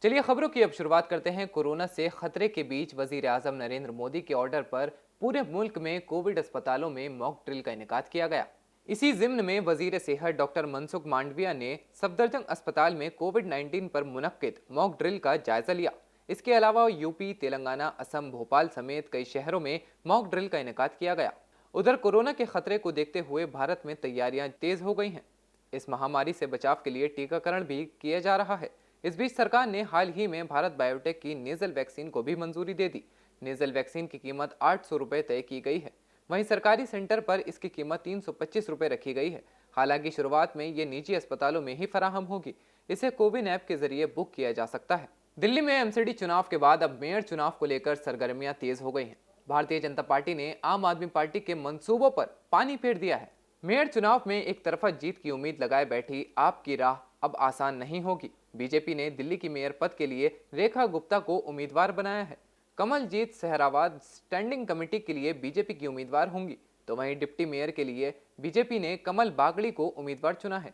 चलिए खबरों की अब शुरुआत करते हैं। कोरोना से खतरे के बीच वजीर आजम नरेंद्र मोदी के ऑर्डर पर पूरे मुल्क में कोविड अस्पतालों में मॉक ड्रिल का इनेकाद किया गया। इसी जिम्न में वजीर सेहत डॉक्टर मनसुख मांडविया ने सफदरजंग अस्पताल में कोविड 19 पर मुनक्किद मॉक ड्रिल का जायजा लिया। इसके अलावा यूपी, तेलंगाना, असम, भोपाल समेत कई शहरों में मॉक ड्रिल का इनेकाद किया गया। उधर कोरोना के खतरे को देखते हुए भारत में तैयारियां तेज हो गई हैं। इस महामारी से बचाव के लिए टीकाकरण भी किया जा रहा है। इस बीच सरकार ने हाल ही में भारत बायोटेक की नेजल वैक्सीन को भी मंजूरी दे दी। नेजल वैक्सीन की कीमत 800 रुपये तय की गई है। वहीं सरकारी सेंटर पर इसकी कीमत 325 रुपये रखी गई है। हालांकि शुरुआत में ये निजी अस्पतालों में ही फराहम होगी। इसे कोविन ऐप के जरिए बुक किया जा सकता है। दिल्ली में एमसीडी चुनाव के बाद अब मेयर चुनाव को लेकर सरगर्मियां तेज हो गई हैं। भारतीय जनता पार्टी ने आम आदमी पार्टी के मंसूबों पर पानी फेर दिया है। मेयर चुनाव में एक तरफा जीत की उम्मीद लगाए बैठी आपकी राह अब आसान नहीं होगी। बीजेपी ने दिल्ली की मेयर पद के लिए रेखा गुप्ता को उम्मीदवार बनाया है। कमलजीत सहरावत स्टैंडिंग कमेटी के लिए बीजेपी की उम्मीदवार होंगी, तो वहीं डिप्टी मेयर के लिए बीजेपी ने कमल बागड़ी को उम्मीदवार चुना है।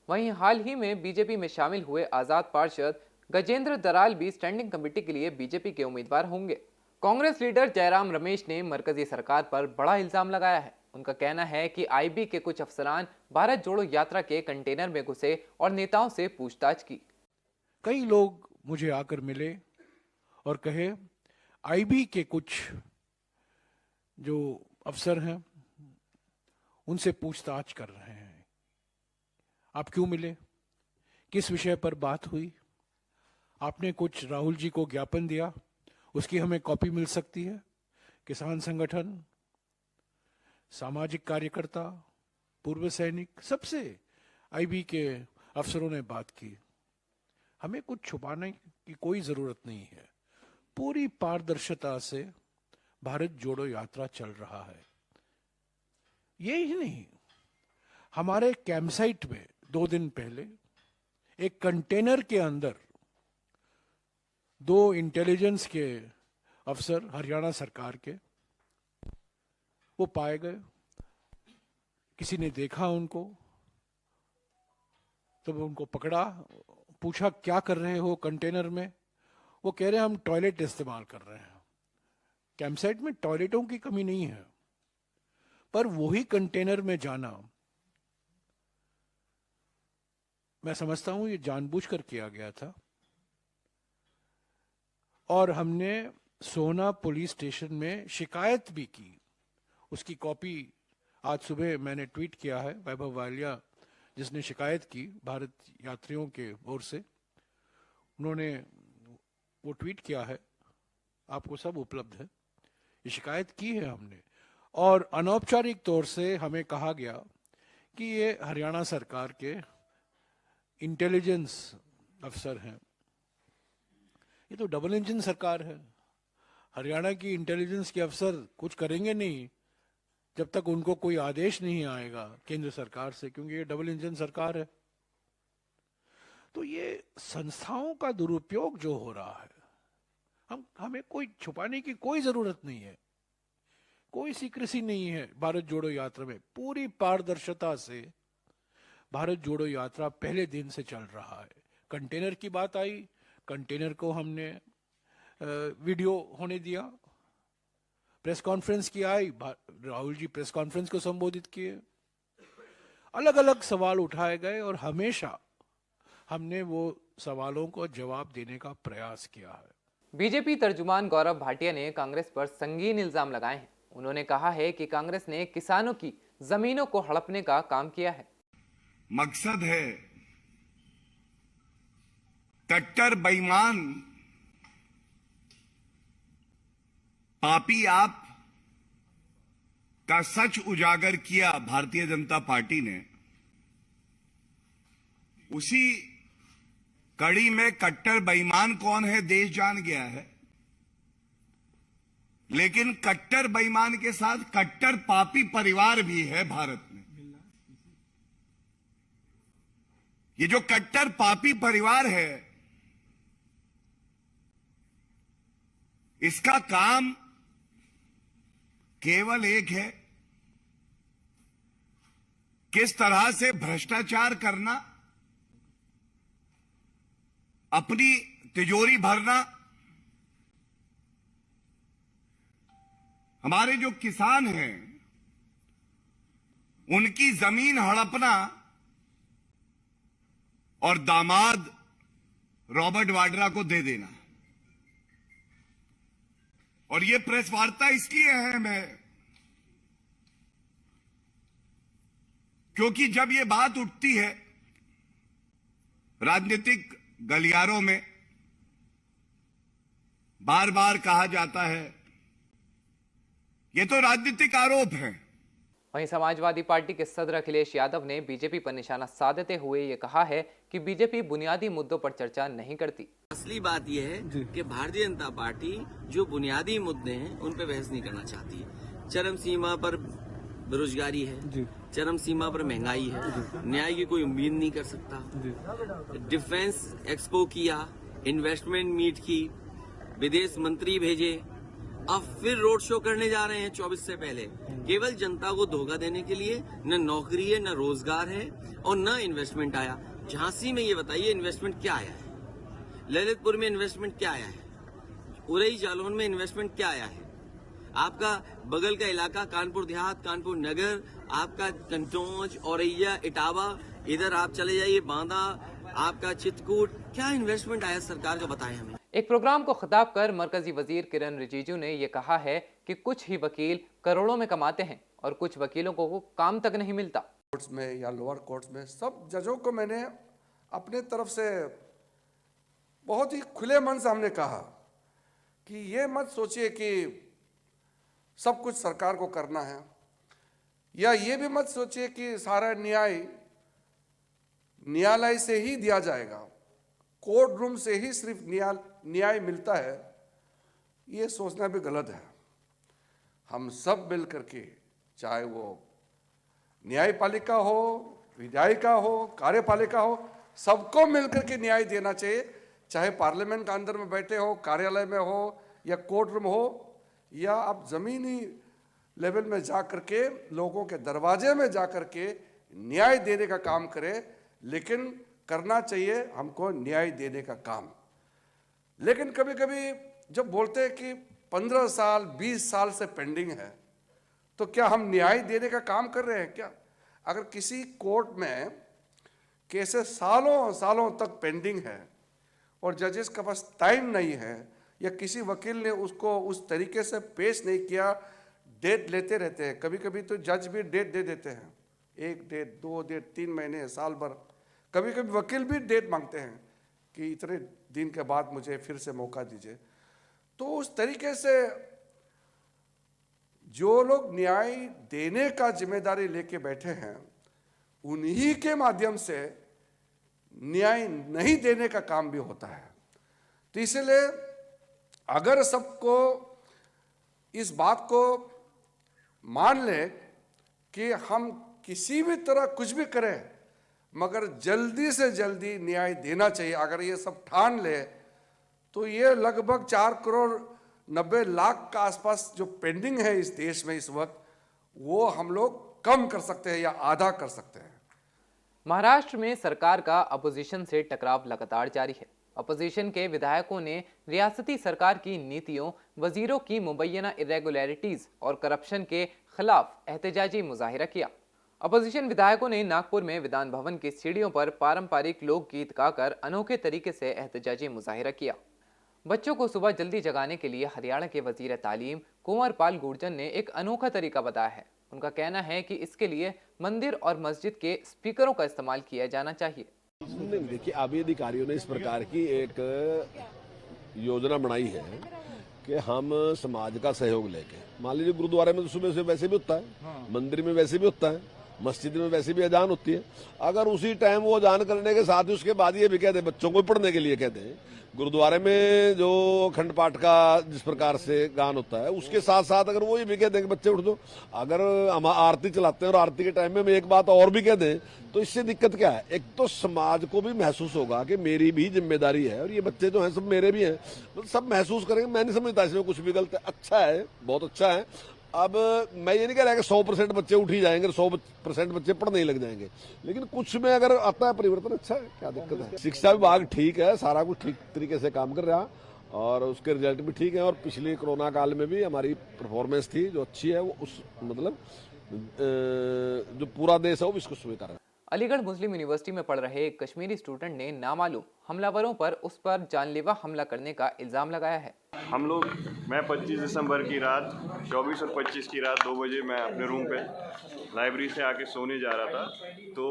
वहीं हाल ही में बीजेपी में शामिल हुए आजाद पार्षद गजेंद्र दराल भी स्टैंडिंग कमेटी के लिए बीजेपी के उम्मीदवार होंगे। कांग्रेस लीडर जयराम रमेश ने मरकजी सरकार पर बड़ा इल्जाम लगाया है। उनका कहना है कि आईबी के कुछ अफसरान भारत जोड़ो यात्रा के कंटेनर में घुसे और नेताओं से पूछताछ की। कई लोग मुझे आकर मिले और कहे आईबी के कुछ जो अफसर हैं उनसे पूछताछ कर रहे हैं। आप क्यों मिले? किस विषय पर बात हुई? आपने कुछ राहुल जी को ज्ञापन दिया, उसकी हमें कॉपी मिल सकती है? किसान संगठन, सामाजिक कार्यकर्ता, पूर्व सैनिक, सबसे आईबी के अफसरों ने बात की। हमें कुछ छुपाने की कोई जरूरत नहीं है। पूरी पारदर्शिता से भारत जोड़ो यात्रा चल रहा है। ये ही नहीं, हमारे कैंपसाइट में 2 दिन पहले एक कंटेनर के अंदर 2 इंटेलिजेंस के अफसर हरियाणा सरकार के वो पाए गए। किसी ने देखा उनको, तब उनको पकड़ा, पूछा क्या कर रहे हो कंटेनर में? वो कह रहे हैं हम टॉयलेट इस्तेमाल कर रहे हैं। कैंपसाइट में टॉयलेटों की कमी नहीं है, पर वही कंटेनर में जाना, मैं समझता हूं ये जानबूझकर किया गया था। और हमने सोना पुलिस स्टेशन में शिकायत भी की। उसकी कॉपी आज सुबह मैंने ट्वीट किया है। वैभव वालिया जिसने शिकायत की भारत यात्रियों के ओर से, उन्होंने वो ट्वीट किया है, आपको सब उपलब्ध है। ये शिकायत की है हमने, और अनौपचारिक तौर से हमें कहा गया कि ये हरियाणा सरकार के इंटेलिजेंस अफसर हैं। ये तो डबल इंजन सरकार है। हरियाणा की इंटेलिजेंस के अफसर कुछ करेंगे नहीं जब तक उनको कोई आदेश नहीं आएगा केंद्र सरकार से, क्योंकि ये डबल इंजन सरकार है। तो ये संस्थाओं का दुरुपयोग जो हो रहा है, हमें कोई छुपाने की कोई जरूरत नहीं है। कोई सीक्रेसी नहीं है भारत जोड़ो यात्रा में। पूरी पारदर्शिता से भारत जोड़ो यात्रा पहले दिन से चल रहा है। कंटेनर की बात आई, कंटेनर को हमने वीडियो होने दिया। प्रेस कॉन्फ्रेंस की आई, राहुल जी प्रेस कॉन्फ्रेंस को संबोधित किए। अलग अलग सवाल उठाए गए और हमेशा हमने वो सवालों को जवाब देने का प्रयास किया है। बीजेपी तर्जुमान गौरव भाटिया ने कांग्रेस पर संगीन इल्जाम लगाए हैं। उन्होंने कहा है कि कांग्रेस ने किसानों की जमीनों को हड़पने का काम किया है। मकसद है कट्टर बेईमान पापी आप का सच उजागर किया भारतीय जनता पार्टी ने। उसी कड़ी में कट्टर बेईमान कौन है देश जान गया है, लेकिन कट्टर बेईमान के साथ कट्टर पापी परिवार भी है भारत में। ये जो कट्टर पापी परिवार है, इसका काम केवल एक है, किस तरह से भ्रष्टाचार करना, अपनी तिजोरी भरना, हमारे जो किसान हैं उनकी जमीन हड़पना और दामाद रॉबर्ट वाड्रा को दे देना। और ये प्रेस वार्ता इसलिए है मैं क्योंकि जब ये बात उठती है राजनीतिक गलियारों में, बार बार कहा जाता है ये तो राजनीतिक आरोप है। वहीं समाजवादी पार्टी के सदर अखिलेश यादव ने बीजेपी पर निशाना साधते हुए ये कहा है कि बीजेपी बुनियादी मुद्दों पर चर्चा नहीं करती। असली बात यह है कि भारतीय जनता पार्टी जो बुनियादी मुद्दे हैं उन पर बहस नहीं करना चाहती है। चरम सीमा पर बेरोजगारी है, चरम सीमा पर महंगाई है, न्याय की कोई उम्मीद नहीं कर सकता। डिफेंस एक्सपो किया, इन्वेस्टमेंट मीट की, विदेश मंत्री भेजे, अब फिर रोड शो करने जा रहे हैं 24 से पहले, केवल जनता को धोखा देने के लिए। न नौकरी है, न रोजगार है और न इन्वेस्टमेंट आया। झांसी में ये बताइए इन्वेस्टमेंट क्या आया है, ललितपुर में इन्वेस्टमेंट क्या आया है, उरई जालौन में इन्वेस्टमेंट क्या आया है। आपका बगल का इलाका कानपुर देहात, कानपुर नगर, आपका कंटोज, औरैया, इटावा, इधर आप चले जाइए बांदा, आपका चित्रकूट, क्या इन्वेस्टमेंट आया सरकार का बताएं हमें। एक प्रोग्राम को खिताब कर मरकजी वजीर किरण रिजिजू ने यह कहा है कि कुछ ही वकील करोड़ों में कमाते हैं और कुछ वकीलों को काम तक नहीं मिलता। कोर्ट्स में या लोअर कोर्ट्स में सब जजों को मैंने अपने तरफ से बहुत ही खुले मन से हमने कहा कि ये मत सोचिए कि सब कुछ सरकार को करना है, या ये भी मत सोचिए कि सारा न्यायालय से ही दिया जाएगा, कोर्ट रूम से ही सिर्फ न्याय मिलता है। ये सोचना भी गलत है। हम सब मिल करके, चाहे वो न्यायपालिका हो, विधायिका हो, कार्यपालिका हो, सबको मिलकर के न्याय देना चाहिए। चाहे पार्लियामेंट के अंदर में बैठे हो, कार्यालय में हो, या कोर्ट रूम हो, या आप जमीनी लेवल में जा करके लोगों के दरवाजे में जा करके न्याय देने का काम करें। लेकिन करना चाहिए हमको न्याय देने का काम। लेकिन कभी कभी जब बोलते हैं कि 15 साल 20 साल से पेंडिंग है, तो क्या हम न्याय देने का काम कर रहे हैं क्या? अगर किसी कोर्ट में केसेस सालों सालों तक पेंडिंग है और जजेस के पास टाइम नहीं है, या किसी वकील ने उसको उस तरीके से पेश नहीं किया, डेट लेते रहते हैं। कभी कभी तो जज भी डेट दे देते हैं, 1 डेट, 2 डेट, 3 महीने, साल भर। कभी कभी वकील भी डेट मांगते हैं कि इतने दिन के बाद मुझे फिर से मौका दीजिए। तो उस तरीके से जो लोग न्याय देने का जिम्मेदारी लेके बैठे हैं, उन्हीं के माध्यम से न्याय नहीं देने का काम भी होता है। तो इसलिए अगर सबको इस बात को मान ले कि हम किसी भी तरह कुछ भी करें, मगर जल्दी से जल्दी न्याय देना चाहिए, अगर ये सब ठान ले, तो ये लगभग 4 करोड़ 90 लाख का आसपास जो पेंडिंग है इस देश में इस वक्त, वो हम लोग कम कर सकते हैं या आधा कर सकते हैं। महाराष्ट्र में सरकार का अपोजिशन से टकराव लगातार जारी है। अपोजिशन के विधायकों ने रियासती सरकार की नीतियों, वजीरों की मुबैना इरेगुलरिटीज और करप्शन के खिलाफ एहतजाजी मुजाहिरा किया। अपोजिशन विधायकों ने नागपुर में विधान भवन की सीढ़ियों पर पारंपरिक लोकगीत गाकर अनोखे तरीके से एहतजाजी मुजाहिरा किया। बच्चों को सुबह जल्दी जगाने के लिए हरियाणा के वजीर तालीम कुंवर पाल गुर्जर ने एक अनोखा तरीका बताया है। उनका कहना है कि इसके लिए मंदिर और मस्जिद के स्पीकरों का इस्तेमाल किया जाना चाहिए। देखिए, अभी अधिकारियों ने इस प्रकार की एक योजना बनाई है कि हम समाज का सहयोग लेके, मान लीजिए गुरुद्वारे में तो सुबह से वैसे भी होता है, मंदिर में वैसे भी होता है, मस्जिद में वैसे भी अजान होती है, अगर उसी टाइम वो अजान करने के साथ ही उसके बाद ये भी कहते हैं बच्चों को पढ़ने के लिए कहते हैं, गुरुद्वारे में जो अखंड पाठ का जिस प्रकार से गान होता है उसके साथ साथ अगर वो ये भी कहते हैं कि बच्चे उठ दो, अगर हम आरती चलाते हैं और आरती के टाइम में हम एक बात और भी कह दें तो इससे दिक्कत क्या है? एक तो समाज को भी महसूस होगा कि मेरी भी जिम्मेदारी है और ये बच्चे जो हैं सब मेरे भी हैं, मतलब सब महसूस करेंगे। मैं नहीं समझता इसमें कुछ भी गलत है, अच्छा है, बहुत अच्छा है। अब मैं ये नहीं कह रहा कि 100% बच्चे उठ ही जाएंगे, 100% बच्चे पढ़ने ही लग जाएंगे, लेकिन कुछ में अगर आता है परिवर्तन अच्छा है, क्या दिक्कत है। शिक्षा विभाग ठीक है, सारा कुछ ठीक तरीके से काम कर रहा और उसके रिजल्ट भी ठीक है। और पिछले कोरोना काल में भी हमारी परफॉर्मेंस थी जो अच्छी है, वो उस मतलब जो पूरा देश है वो इसको स्वीकार है। अलीगढ़ मुस्लिम यूनिवर्सिटी में पढ़ रहे एक कश्मीरी स्टूडेंट ने नामालूम हमलावरों पर उस पर जानलेवा हमला करने का इल्जाम लगाया है। मैं 25 दिसंबर की रात 24 और 25 की रात 2 बजे मैं अपने रूम पे लाइब्रेरी से आके सोने जा रहा था, तो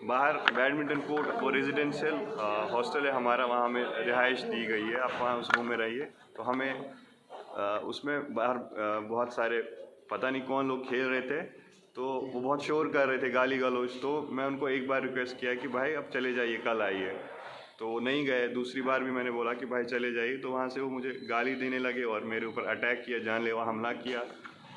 बाहर बैडमिंटन कोर्ट और रेजिडेंशियल हॉस्टल है हमारा, वहाँ हमें रिहाइश दी गई है, आप वहाँ उस रूम में रहिए। तो हमें उसमें बाहर बहुत सारे पता नहीं कौन लोग खेल रहे थे, तो वो बहुत शोर कर रहे थे, गाली गलौज। तो मैं उनको एक बार रिक्वेस्ट किया कि भाई अब चले जाइए, कल आइए, तो वो नहीं गए। दूसरी बार भी मैंने बोला कि भाई चले जाइए, तो वहाँ से वो मुझे गाली देने लगे और मेरे ऊपर अटैक किया, जानलेवा हमला किया।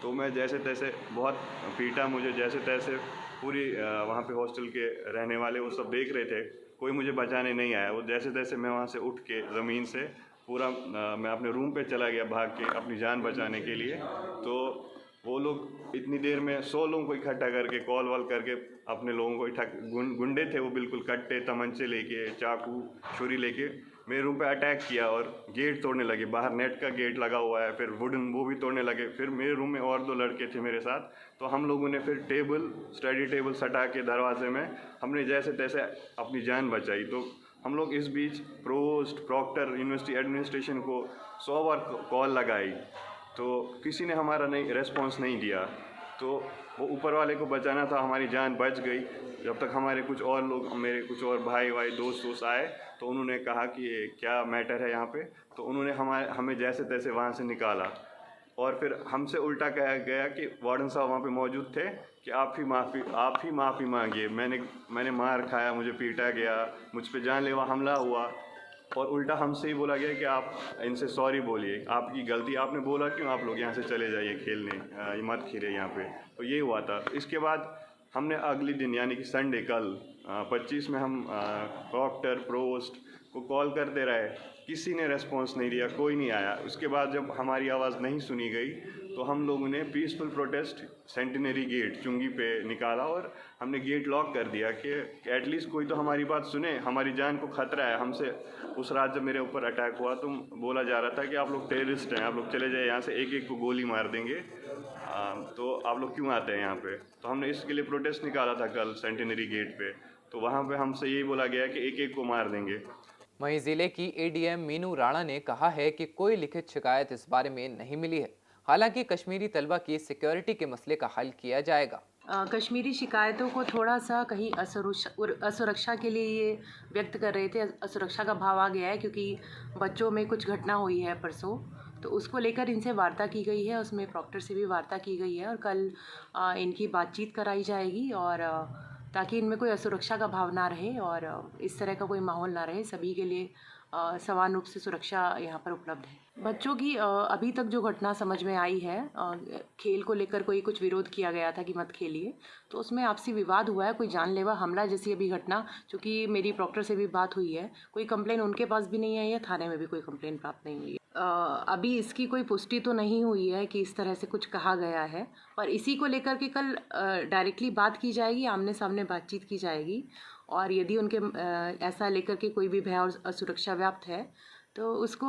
तो मैं जैसे तैसे बहुत पीटा, मुझे जैसे तैसे पूरी वहाँ पे हॉस्टल के रहने वाले वो सब देख रहे थे, कोई मुझे बचाने नहीं आया। वो जैसे तैसे मैं वहाँ से उठ के ज़मीन से पूरा मैं अपने रूम पे चला गया भाग के अपनी जान बचाने के लिए। तो वो लोग इतनी देर में 100 लोगों को इकट्ठा करके कॉल वॉल करके अपने लोगों को गुंडे थे वो, बिल्कुल कट्टे तमंचे लेके, चाकू छुरी लेके मेरे रूम पे अटैक किया और गेट तोड़ने लगे। बाहर नेट का गेट लगा हुआ है, फिर वुडन वो भी तोड़ने लगे। फिर मेरे रूम में और 2 लड़के थे मेरे साथ, तो हम लोगों ने फिर स्टडी टेबल सटा के दरवाजे में हमने जैसे तैसे अपनी जान बचाई। तो हम लोग इस बीच प्रोवोस्ट, प्रॉक्टर, यूनिवर्सिटी एडमिनिस्ट्रेशन को 100 बार कॉल लगाई, तो किसी ने हमारा रेस्पॉन्स नहीं दिया। तो वो ऊपर वाले को बचाना था, हमारी जान बच गई। जब तक हमारे कुछ और लोग, मेरे कुछ और भाई दोस्त आए, तो उन्होंने कहा कि ये क्या मैटर है यहाँ पे, तो उन्होंने हमें जैसे तैसे वहाँ से निकाला। और फिर हमसे उल्टा कहा गया कि वार्डन साहब वहाँ पे मौजूद थे कि आप ही माफ़ी मांगिए। मैंने मार खाया, मुझे पीटा गया, मुझ पे जानलेवा हमला हुआ, और उल्टा हमसे ही बोला गया कि आप इनसे सॉरी बोलिए, आपकी गलती, आपने बोला क्यों, आप लोग यहाँ से चले जाइए खेलने, मत खेलिए यहाँ पे। तो ये हुआ था। इसके बाद हमने अगले दिन यानी कि संडे कल 25 में हम प्रॉक्टर, प्रोवोस्ट को कॉल करते रहे, किसी ने रेस्पॉन्स नहीं दिया, कोई नहीं आया। उसके बाद जब हमारी आवाज़ नहीं सुनी गई, तो हम लोगों ने पीसफुल प्रोटेस्ट सेंटिनरी गेट चुंगी पे निकाला और हमने गेट लॉक कर दिया कि एटलीस्ट कोई तो हमारी बात सुने, हमारी जान को खतरा है। हमसे उस रात जब मेरे ऊपर अटैक हुआ तो बोला जा रहा था कि आप लोग टेररिस्ट हैं, आप लोग चले जाए यहाँ से, एक को गोली मार देंगे, तो आप लोग क्यों आते हैं यहाँ पे। तो हमने इसके लिए प्रोटेस्ट निकाला था कल सेंटिनरी गेट पे, तो वहाँ पे हमसे यही बोला गया कि एक को मार देंगे। वहीं जिले की एडीएम मीनू राणा ने कहा है कि कोई लिखित शिकायत इस बारे में नहीं मिली है। हालांकि कश्मीरी तलबा की सिक्योरिटी के मसले का हल किया जाएगा। कश्मीरी शिकायतों को थोड़ा सा कहीं असुरक्षा के लिए ये व्यक्त कर रहे थे, असुरक्षा का भाव आ गया है क्योंकि बच्चों में कुछ घटना हुई है परसों, तो उसको लेकर इनसे वार्ता की गई है, उसमें प्रॉक्टर से भी वार्ता की गई है और कल इनकी बातचीत कराई जाएगी, और ताकि इनमें कोई असुरक्षा का भाव ना रहे और इस तरह का कोई माहौल ना रहे, सभी के लिए समान रूप से सुरक्षा यहाँ पर उपलब्ध है। बच्चों की अभी तक जो घटना समझ में आई है, खेल को लेकर कोई कुछ विरोध किया गया था कि मत खेलिए, तो उसमें आपसी विवाद हुआ है। कोई जानलेवा हमला जैसी अभी घटना, चूँकि मेरी प्रॉक्टर से भी बात हुई है, कोई कंप्लेन उनके पास भी नहीं आई है, थाने में भी कोई कंप्लेन प्राप्त नहीं हुई है। अभी इसकी कोई पुष्टि तो नहीं हुई है कि इस तरह से कुछ कहा गया है, पर इसी को लेकर के कल डायरेक्टली बात की जाएगी, आमने सामने बातचीत की जाएगी, और यदि उनके ऐसा लेकर के कोई भी भय और असुरक्षा व्याप्त है तो उसको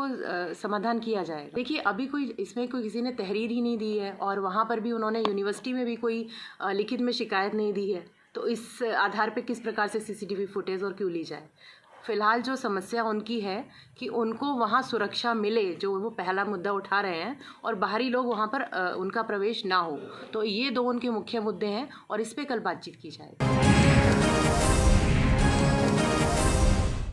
समाधान किया जाएगा। देखिए, अभी कोई इसमें कोई किसी ने तहरीर ही नहीं दी है और वहाँ पर भी उन्होंने यूनिवर्सिटी में भी कोई लिखित में शिकायत नहीं दी है, तो इस आधार पे किस प्रकार से सीसीटीवी फुटेज और क्यों ली जाए। फिलहाल जो समस्या उनकी है कि उनको वहाँ सुरक्षा मिले, जो वो पहला मुद्दा उठा रहे हैं, और बाहरी लोग वहाँ पर उनका प्रवेश ना हो, तो ये 2 उनके मुख्य मुद्दे हैं और इस पे कल बातचीत की जाएगी।